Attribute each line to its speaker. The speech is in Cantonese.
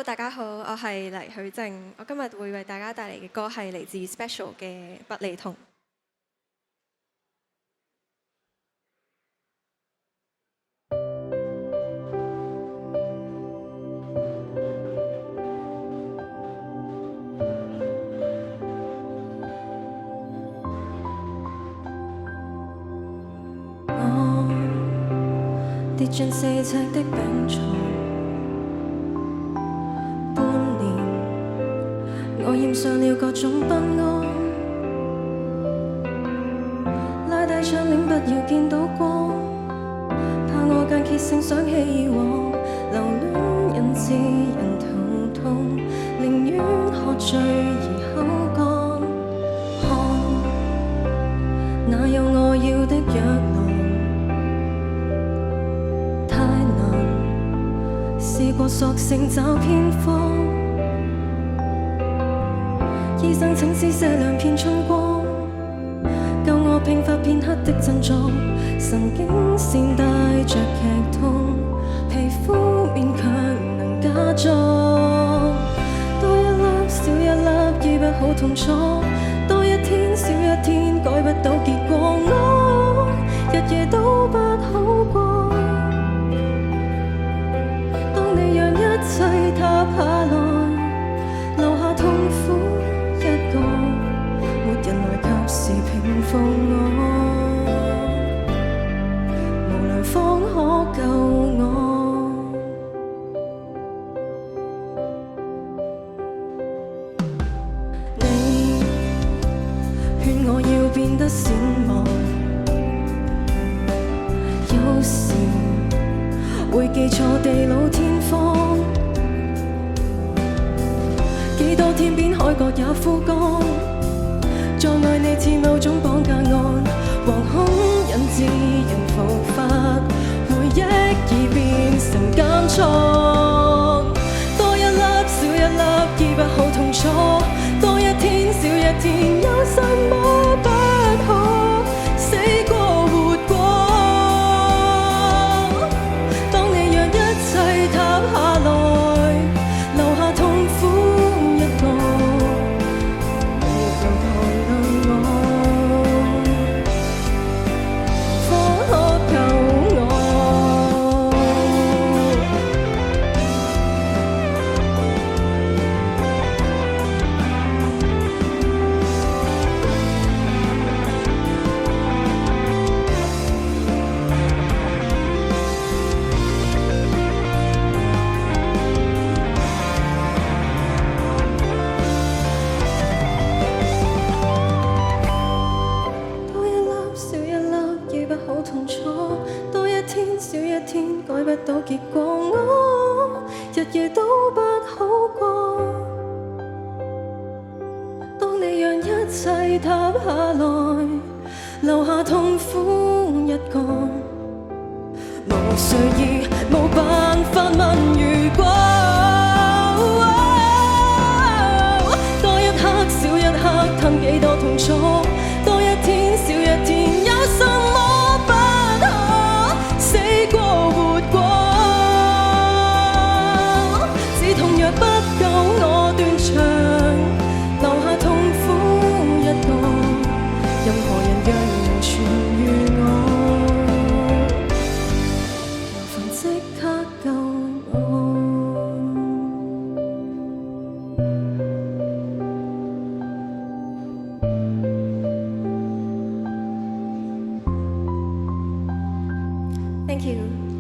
Speaker 1: Hello，大家好，我係黎許靜。我今日會為大家帶嚟嘅歌係嚟自 Special 嘅《不離痛》。我跌進4尺的病床，半年，我染上了各種不安。拉低窗簾，不要見到光，怕我間歇性想起以往，留戀引致人頭痛，寧願喝醉而口乾。看，哪有我要的藥囊？太難，試過索性找偏方。醫生請施捨兩片春光，救我拼發片刻的症狀。神經線帶着劇痛，皮膚勉強能假裝。多一粒少一粒，醫不好痛楚；多一天少一天，改不到結果。我日夜都不好過。當你讓一切塌下來，留下痛苦一個，沒人來及時平復我，無良方可救我。你勸我要變得閃忘，有時會記錯地老天荒，幾多天邊海角也枯乾。再愛你似某種綁架案，惶恐引致人復發，回憶已變成監倉。多一粒少一粒，醫不好痛楚；多一天少一天，有什麼不可？死過活過。當你讓一切塌下來，留下痛苦一個，沒人抬亮我，方可救我。多一粒少一粒，醫不好痛楚；多一天少一天，改不到結果。我日夜都不好過。當你讓一切塌下來，留下痛苦一個，無睡意，無辦法問如果。多一刻少一刻，吞幾多痛楚；多一天少一天，有什麼不可？死過活過，止痛藥不夠我斷腸，留下痛苦一個，任何人若能痊癒我，麻煩即刻救我。Thank you.